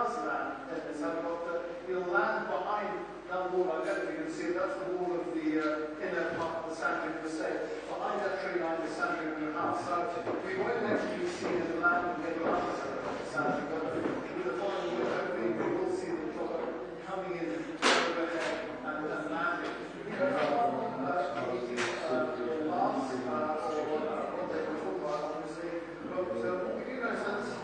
does land in this helicopter, he'll land behind that wall. I don't know if you can see it. That's the wall of the inner part of the Sandringham estate. Behind that tree line is Sandringham House. So we won't actually see him land and get behind the Sandringham, but with the final window, we will see the chopper coming in overhead and landing. We don't know how long the meeting will last, or what they will talk about, obviously, but we do know that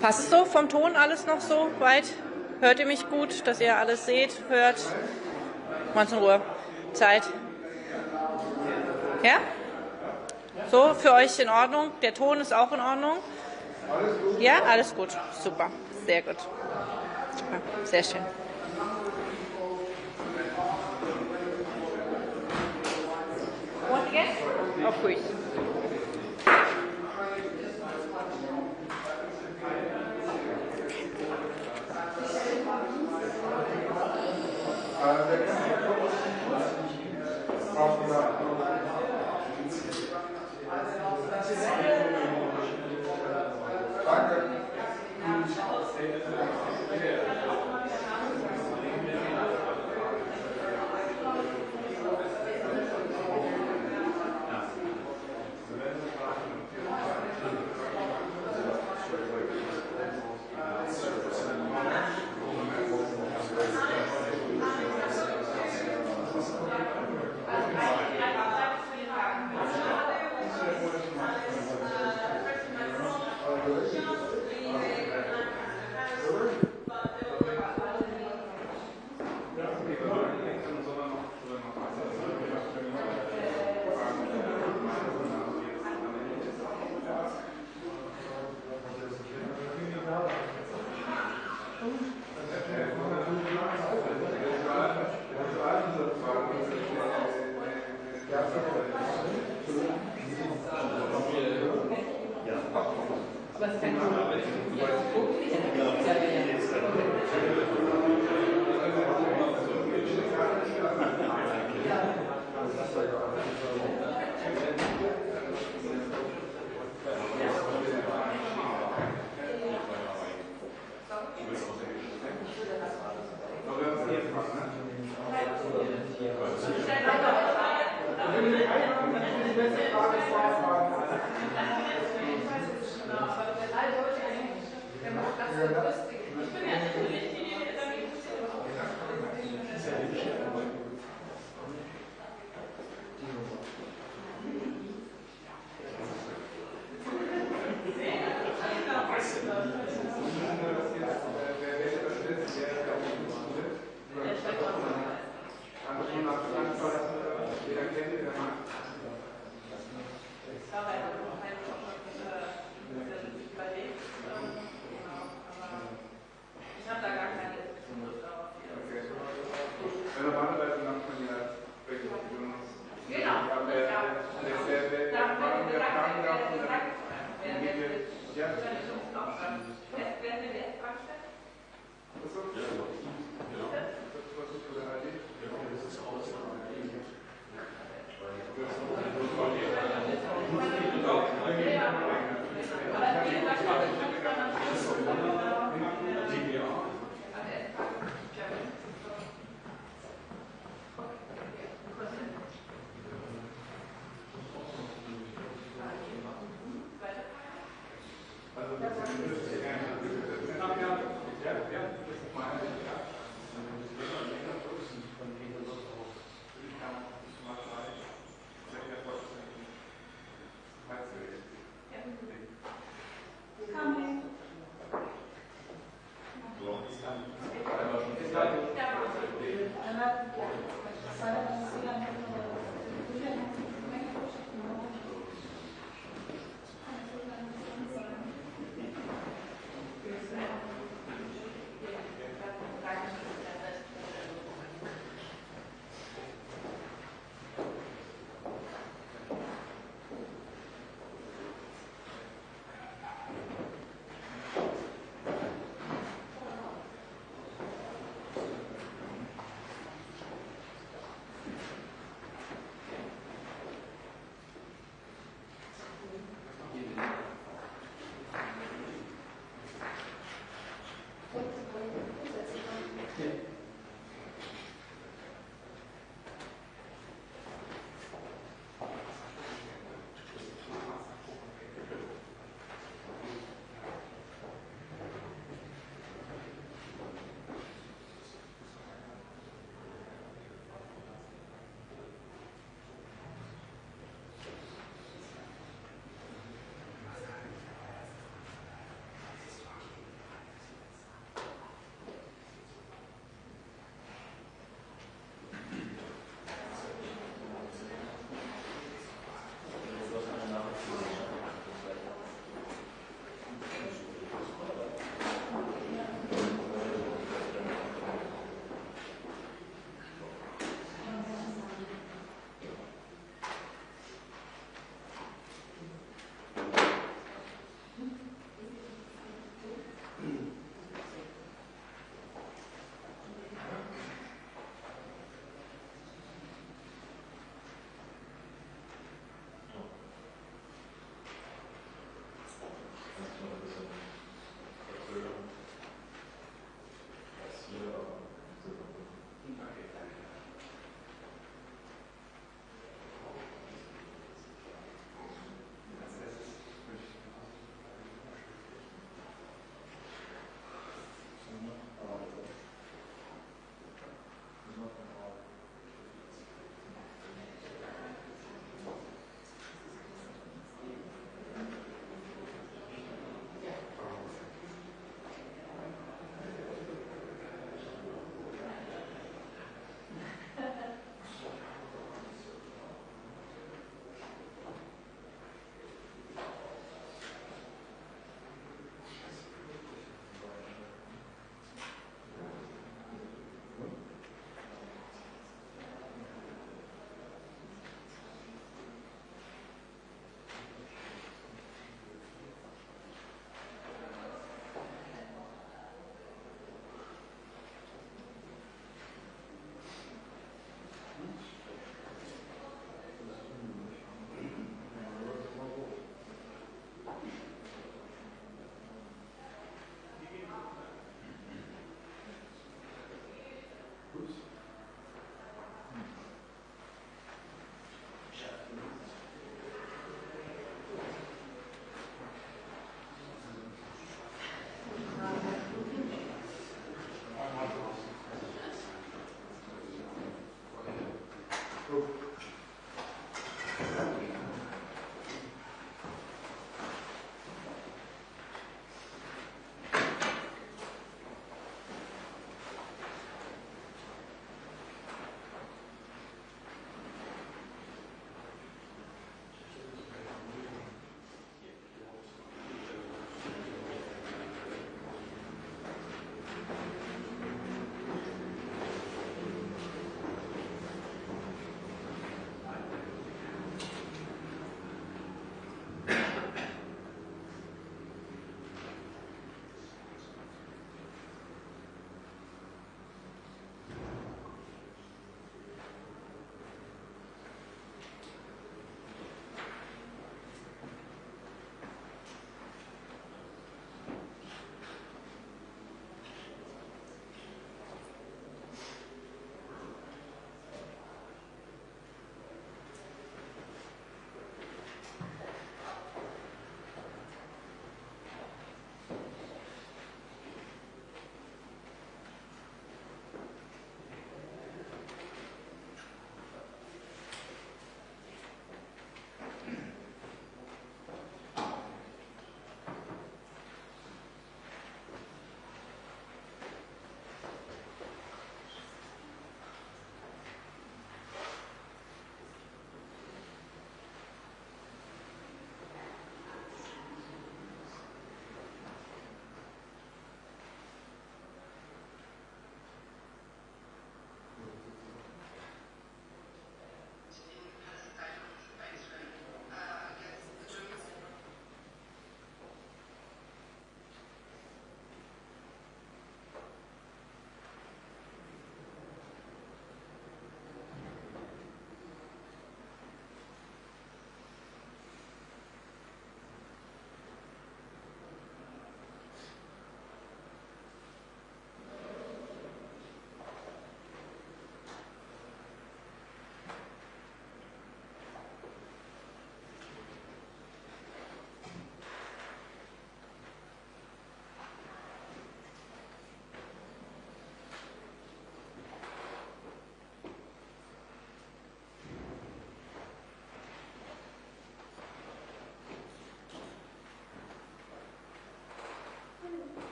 passt es so vom Ton alles noch so weit? Hört ihr mich gut, dass ihr alles seht, hört? 19 Uhr. Zeit. Ja? So, für euch in Ordnung? Der Ton ist auch in Ordnung? Ja, alles gut. Super. Sehr gut. Super. Sehr schön. Once again? Of course.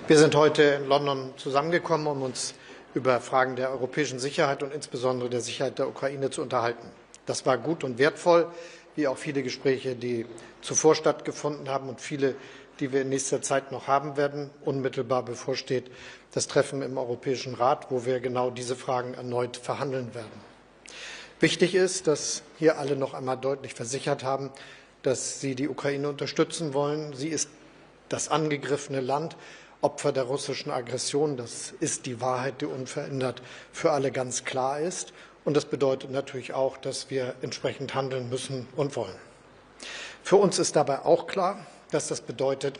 Wir sind heute in London zusammengekommen, um uns über Fragen der europäischen Sicherheit und insbesondere der Sicherheit der Ukraine zu unterhalten. Das war gut und wertvoll, wie auch viele Gespräche, die zuvor stattgefunden haben und viele, die wir in nächster Zeit noch haben werden. Unmittelbar bevorsteht das Treffen im Europäischen Rat, wo wir genau diese Fragen erneut verhandeln werden. Wichtig ist, dass hier alle noch einmal deutlich versichert haben, dass sie die Ukraine unterstützen wollen. Sie ist das angegriffene Land, Opfer der russischen Aggression. Das ist die Wahrheit, die unverändert für alle ganz klar ist. Und das bedeutet natürlich auch, dass wir entsprechend handeln müssen und wollen. Für uns ist dabei auch klar, dass das bedeutet,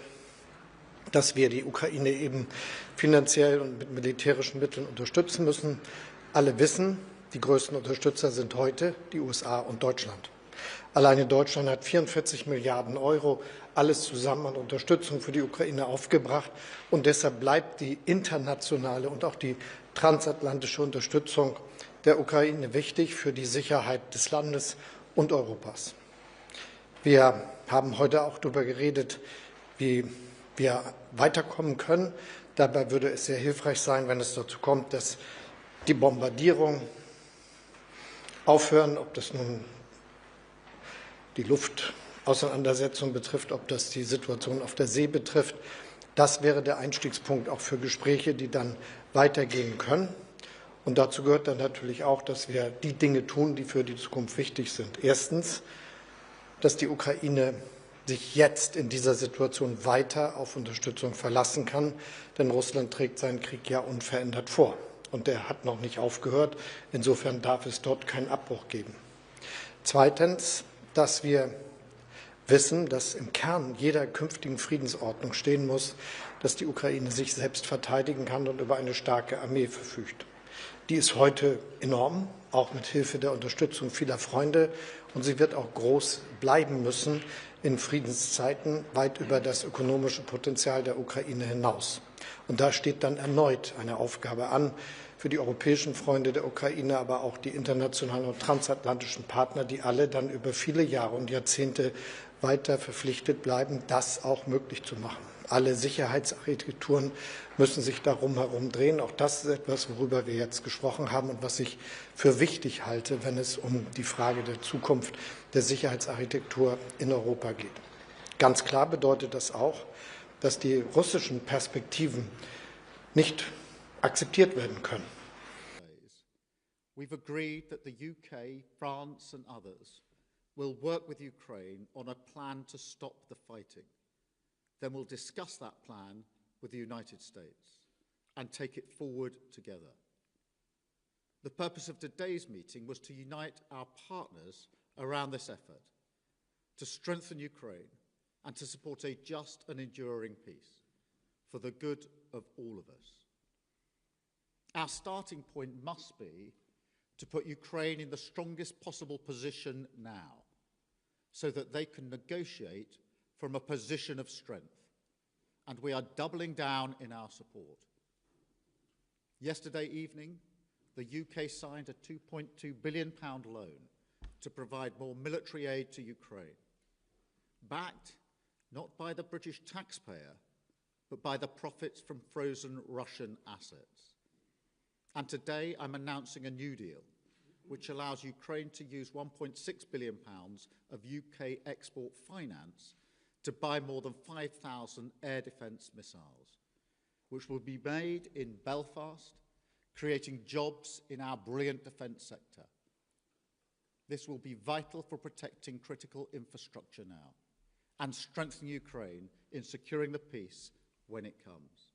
dass wir die Ukraine eben finanziell und mit militärischen Mitteln unterstützen müssen. Alle wissen, die größten Unterstützer sind heute die USA und Deutschland. Alleine Deutschland hat 44 Milliarden Euro alles zusammen an Unterstützung für die Ukraine aufgebracht. Und deshalb bleibt die internationale und auch die transatlantische Unterstützung der Ukraine wichtig für die Sicherheit des Landes und Europas. Wir haben heute auch darüber geredet, wie wir weiterkommen können. Dabei würde es sehr hilfreich sein, wenn es dazu kommt, dass die Bombardierungen aufhören, ob das nun die Luftauseinandersetzung betrifft, ob das die Situation auf der See betrifft. Das wäre der Einstiegspunkt auch für Gespräche, die dann weitergehen können. Und dazu gehört dann natürlich auch, dass wir die Dinge tun, die für die Zukunft wichtig sind. Erstens, dass die Ukraine sich jetzt in dieser Situation weiter auf Unterstützung verlassen kann, denn Russland trägt seinen Krieg ja unverändert vor. Und der hat noch nicht aufgehört. Insofern darf es dort keinen Abbruch geben. Zweitens, dass wir wissen, dass im Kern jeder künftigen Friedensordnung stehen muss, dass die Ukraine sich selbst verteidigen kann und über eine starke Armee verfügt. Die ist heute enorm, auch mit Hilfe der Unterstützung vieler Freunde. Und sie wird auch groß bleiben müssen in Friedenszeiten, weit über das ökonomische Potenzial der Ukraine hinaus. Und da steht dann erneut eine Aufgabe an für die europäischen Freunde der Ukraine, aber auch die internationalen und transatlantischen Partner, die alle dann über viele Jahre und Jahrzehnte weiter verpflichtet bleiben, das auch möglich zu machen. Alle Sicherheitsarchitekturen müssen sich darum herum drehen. Auch das ist etwas, worüber wir jetzt gesprochen haben und was ich für wichtig halte, wenn es um die Frage der Zukunft der Sicherheitsarchitektur in Europa geht. Ganz klar bedeutet das auch, dass die russischen Perspektiven nicht akzeptiert werden können. We've agreed that the UK, France and others will work with Ukraine on a plan to stop the fighting. Then we'll discuss that plan with the United States and take it forward together. The purpose of today's meeting was to unite our partners around this effort, to strengthen Ukraine and to support a just and enduring peace for the good of all of us. Our starting point must be to put Ukraine in the strongest possible position now, so that they can negotiate from a position of strength. And we are doubling down in our support. Yesterday evening, the UK signed a £2.2 billion loan to provide more military aid to Ukraine, backed not by the British taxpayer, but by the profits from frozen Russian assets. And today I'm announcing a new deal, which allows Ukraine to use £1.6 billion of UK export finance to buy more than 5,000 air defence missiles, which will be made in Belfast, creating jobs in our brilliant defence sector. This will be vital for protecting critical infrastructure now and strengthening Ukraine in securing the peace when it comes.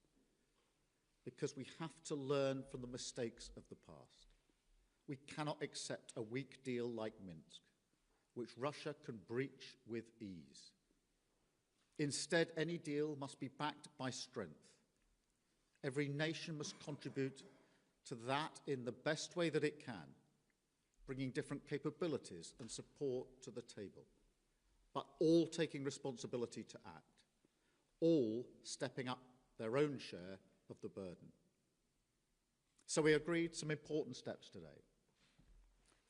Because we have to learn from the mistakes of the past. We cannot accept a weak deal like Minsk, which Russia can breach with ease. Instead, any deal must be backed by strength. Every nation must contribute to that in the best way that it can, bringing different capabilities and support to the table, but all taking responsibility to act, all stepping up their own share of the burden. So we agreed some important steps today.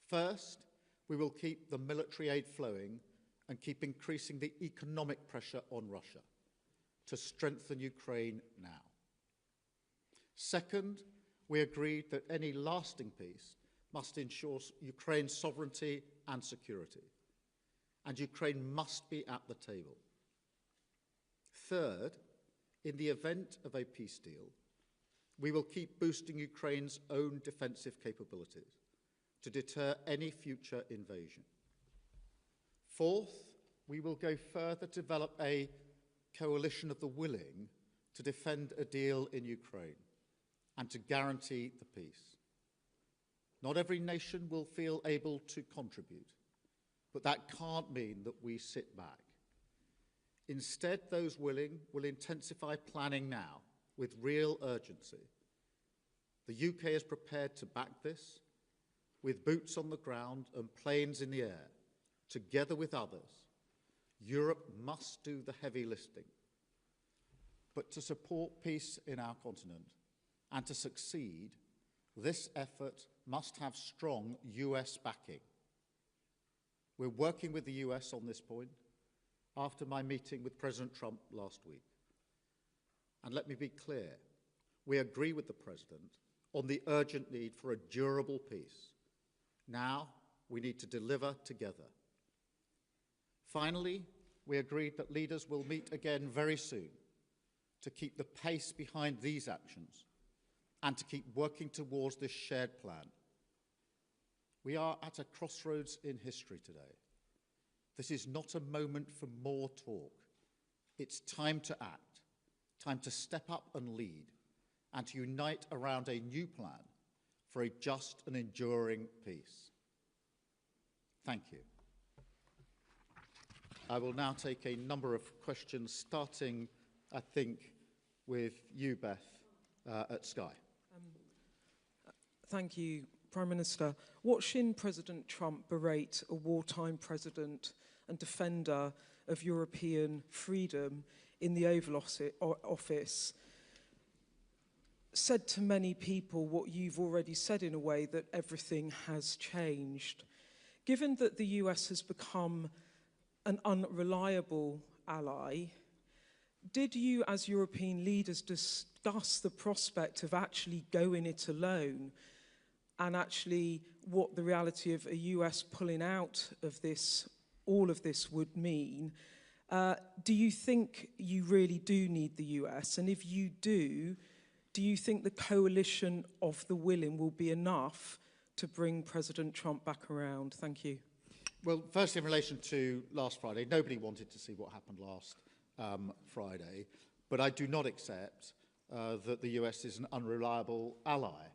First, we will keep the military aid flowing and keep increasing the economic pressure on Russia to strengthen Ukraine now. Second, we agreed that any lasting peace must ensure Ukraine's sovereignty and security, and Ukraine must be at the table. Third, in the event of a peace deal, we will keep boosting Ukraine's own defensive capabilities to deter any future invasion. Fourth, we will go further to develop a coalition of the willing to defend a deal in Ukraine and to guarantee the peace. Not every nation will feel able to contribute, but that can't mean that we sit back. Instead, those willing will intensify planning now with real urgency. The UK is prepared to back this with boots on the ground and planes in the air, together with others. Europe must do the heavy lifting. But to support peace in our continent and to succeed, this effort must have strong US backing. We're working with the US on this point after my meeting with President Trump last week. And let me be clear, we agree with the President on the urgent need for a durable peace. Now we need to deliver together. Finally, we agreed that leaders will meet again very soon to keep the pace behind these actions and to keep working towards this shared plan. We are at a crossroads in history today. This is not a moment for more talk. It's time to act, time to step up and lead, and to unite around a new plan for a just and enduring peace. Thank you. I will now take a number of questions, starting, I think, with you, Beth, at Sky. Thank you, Prime Minister. Watching President Trump berate a wartime president and defender of European freedom in the Oval Office said to many people what you've already said in a way, that everything has changed. Given that the US has become an unreliable ally, did you as European leaders discuss the prospect of actually going it alone, and actually what the reality of a US pulling out of this, all of this would mean? Do you think you really do need the US? And if you do you think the coalition of the willing will be enough to bring President Trump back around? Thank you. Well, first, in relation to last Friday, nobody wanted to see what happened last Friday, but I do not accept that the US is an unreliable ally.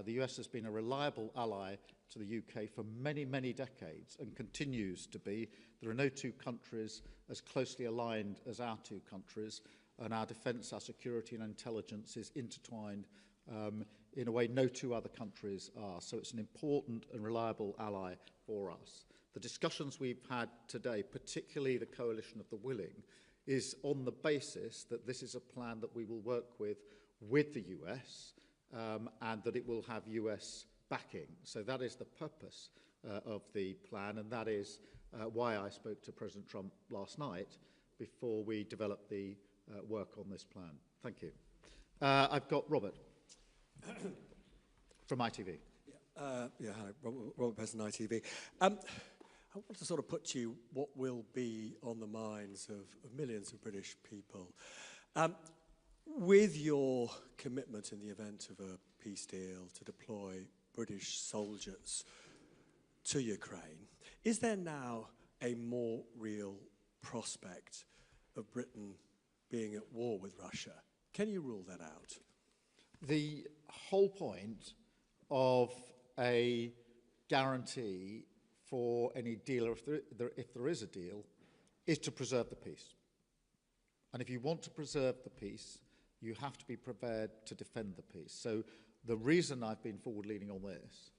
The US has been a reliable ally to the UK for many, many decades and continues to be. There are no two countries as closely aligned as our two countries, and our defence, our security and intelligence is intertwined in a way no two other countries are. So it's an important and reliable ally for us. The discussions we've had today, particularly the coalition of the willing, is on the basis that this is a plan that we will work with the US, and that it will have US backing. So that is the purpose of the plan, and that is why I spoke to President Trump last night before we developed the work on this plan. Thank you. I've got Robert from ITV. Hi, Robert Pesson, ITV. I want to sort of put to you what will be on the minds of millions of British people. With your commitment in the event of a peace deal to deploy British soldiers to Ukraine, is there now a more real prospect of Britain being at war with Russia? Can you rule that out? The whole point of a guarantee for any deal, or if there is a deal, is to preserve the peace. And if you want to preserve the peace, you have to be prepared to defend the peace. So the reason I've been forward-leaning on this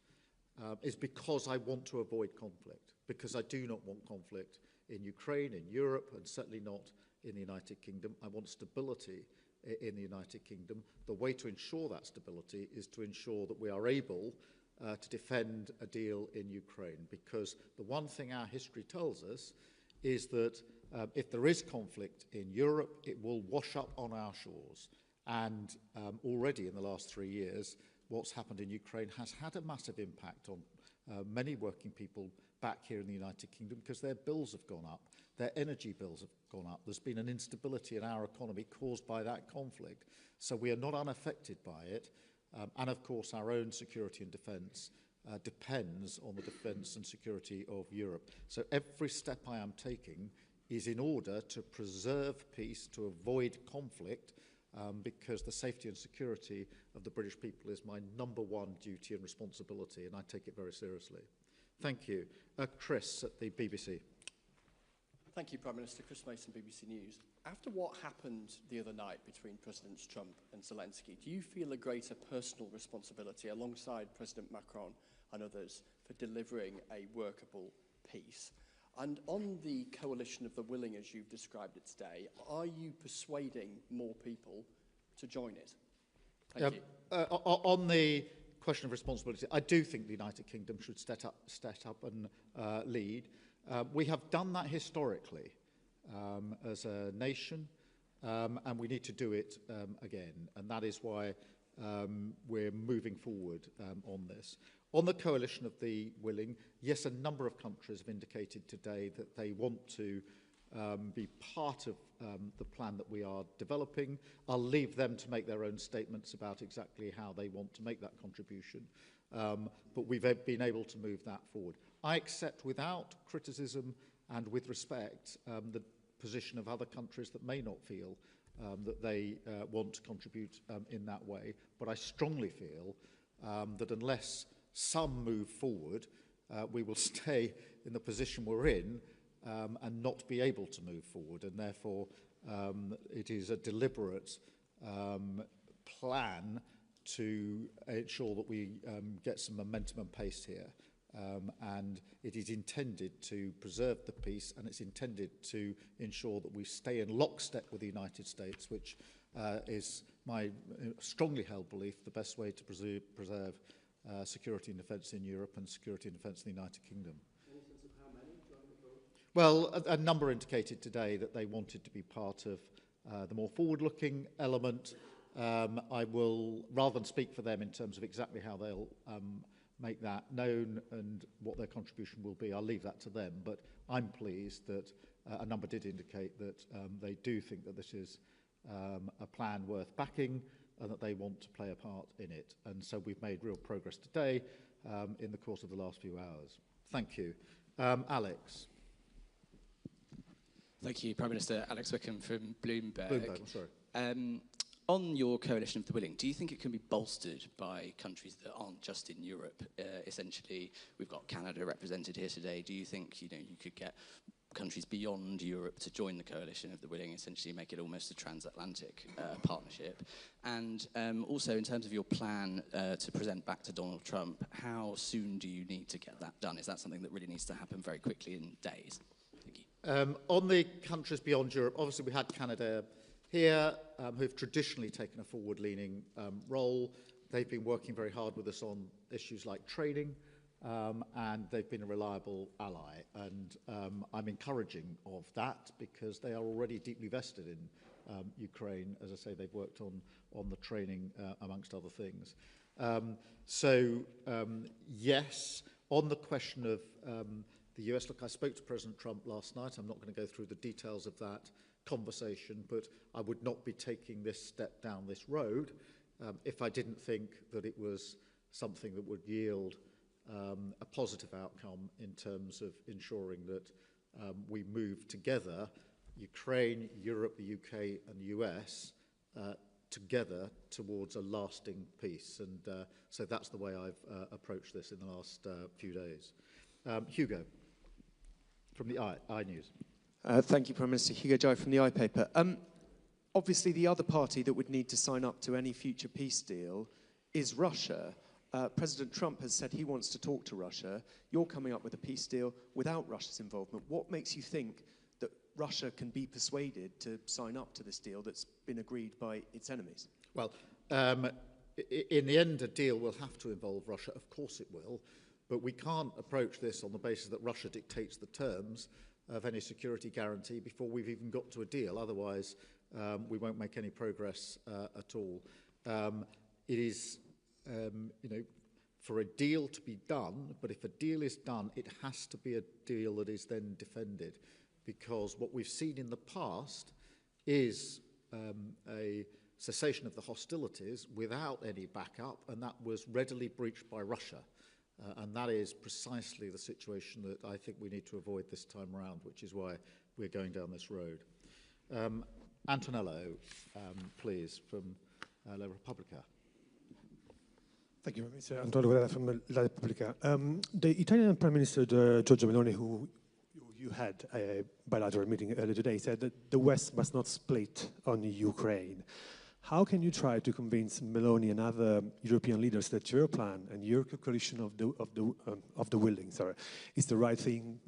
is because I want to avoid conflict, because I do not want conflict in Ukraine, in Europe, and certainly not in the United Kingdom. I want stability in the United Kingdom. The way to ensure that stability is to ensure that we are able to defend a deal in Ukraine, because the one thing our history tells us is that if there is conflict in Europe, it will wash up on our shores. And already in the last 3 years, what's happened in Ukraine has had a massive impact on many working people back here in the United Kingdom because their bills have gone up, their energy bills have gone up. There's been an instability in our economy caused by that conflict. So we are not unaffected by it. And of course, our own security and defence depends on the defence and security of Europe. So every step I am taking is in order to preserve peace, to avoid conflict, because the safety and security of the British people is my #1 duty and responsibility, and I take it very seriously. Thank you. Chris at the BBC. Thank you, Prime Minister. Chris Mason, BBC News. After what happened the other night between Presidents Trump and Zelensky, do you feel a greater personal responsibility alongside President Macron and others for delivering a workable peace? And on the coalition of the willing, as you've described it today, are you persuading more people to join it? Thank you. On the question of responsibility, I do think the United Kingdom should step up and lead. We have done that historically as a nation, and we need to do it again. And that is why we're moving forward on this. On the coalition of the willing, yes, a number of countries have indicated today that they want to be part of the plan that we are developing. I'll leave them to make their own statements about exactly how they want to make that contribution. But we've been able to move that forward. I accept without criticism and with respect the position of other countries that may not feel that they want to contribute in that way. But I strongly feel that unless some move forward, we will stay in the position we're in and not be able to move forward. And therefore, it is a deliberate plan to ensure that we get some momentum and pace here. And it is intended to preserve the peace, and it's intended to ensure that we stay in lockstep with the United States, which is my strongly held belief the best way to preserve security and defence in Europe and security and defence in the United Kingdom. Any sense of how many join the vote? Well, a number indicated today that they wanted to be part of the more forward-looking element. I will, rather than speak for them in terms of exactly how they'll make that known and what their contribution will be, I'll leave that to them. But I'm pleased that a number did indicate that they do think that this is a plan worth backing and that they want to play a part in it. And so we've made real progress today in the course of the last few hours. Thank you. Alex. Thank you, Prime Minister. Alex Wickham from Bloomberg. Bloomberg, I'm sorry. On your coalition of the willing, do you think it can be bolstered by countries that aren't just in Europe? Essentially, we've got Canada represented here today. Do you think you could get countries beyond Europe to join the coalition of the willing, essentially make it almost a transatlantic partnership? And also, in terms of your plan to present back to Donald Trump, how soon do you need to get that done? Is that something that really needs to happen very quickly in days? Thank you. On the countries beyond Europe, obviously we had Canada here, who've traditionally taken a forward-leaning role. They've been working very hard with us on issues like training, and they've been a reliable ally. And I'm encouraging of that because they are already deeply vested in Ukraine. As I say, they've worked on the training, amongst other things. Yes, on the question of the US, look, I spoke to President Trump last night. I'm not going to go through the details of that conversation, but I would not be taking this step down this road if I didn't think that it was something that would yield a positive outcome in terms of ensuring that we move together, Ukraine, Europe, the UK and the US, together towards a lasting peace. And so that's the way I've approached this in the last few days. Hugo, from the I News. Thank you, Prime Minister. Hugo Jai from the iPaper. Obviously, the other party that would need to sign up to any future peace deal is Russia. President Trump has said he wants to talk to Russia. You're coming up with a peace deal without Russia's involvement. What makes you think that Russia can be persuaded to sign up to this deal that's been agreed by its enemies? Well, in the end, a deal will have to involve Russia. Of course it will. But we can't approach this on the basis that Russia dictates the terms of any security guarantee before we've even got to a deal. Otherwise, we won't make any progress at all. It is, you know, for a deal to be done, but if a deal is done, it has to be a deal that is then defended, because what we've seen in the past is a cessation of the hostilities without any backup, and that was readily breached by Russia. And that is precisely the situation that I think we need to avoid this time around, which is why we're going down this road. Antonello, please, from La Repubblica. Thank you, Mr. Antonio Guerra from La Repubblica. The Italian Prime Minister, Giorgia Meloni, who you had a bilateral meeting earlier today, said that the West must not split on Ukraine. How can you try to convince Meloni and other European leaders that your plan and your coalition of the willing, is the right thing,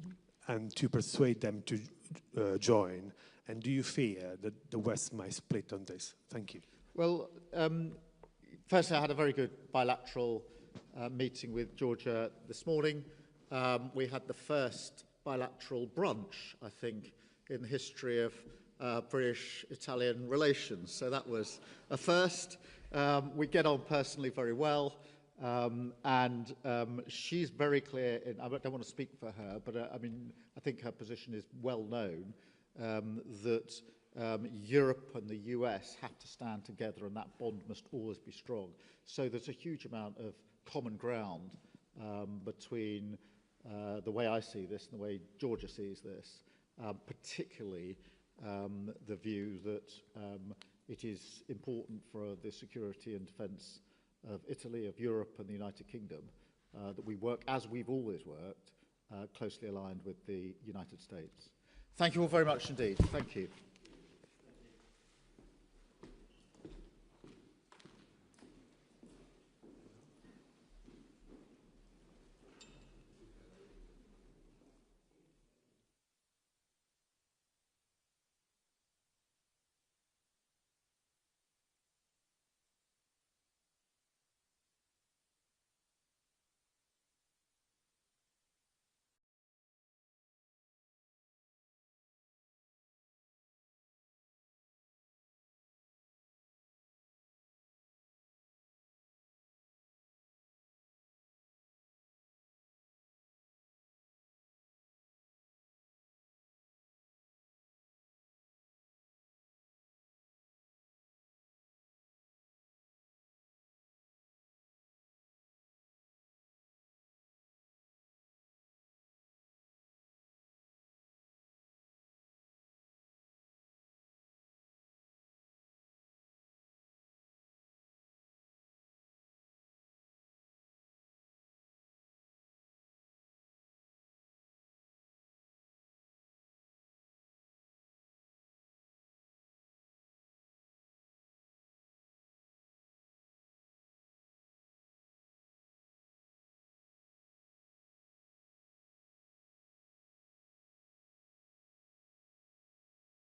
and to persuade them to join? And do you fear that the West might split on this? Thank you. Well, firstly, I had a very good bilateral meeting with Georgia this morning. We had the first bilateral brunch, I think, in the history of British-Italian relations. So that was a first. We get on personally very well. And she's very clear, I don't want to speak for her, but I mean, I think her position is well known, that Europe and the US have to stand together, and that bond must always be strong. So there's a huge amount of common ground between the way I see this and the way Georgia sees this, particularly the view that it is important for the security and defence of Italy, of Europe and the United Kingdom, that we work, as we've always worked, closely aligned with the United States. Thank you all very much indeed. Thank you.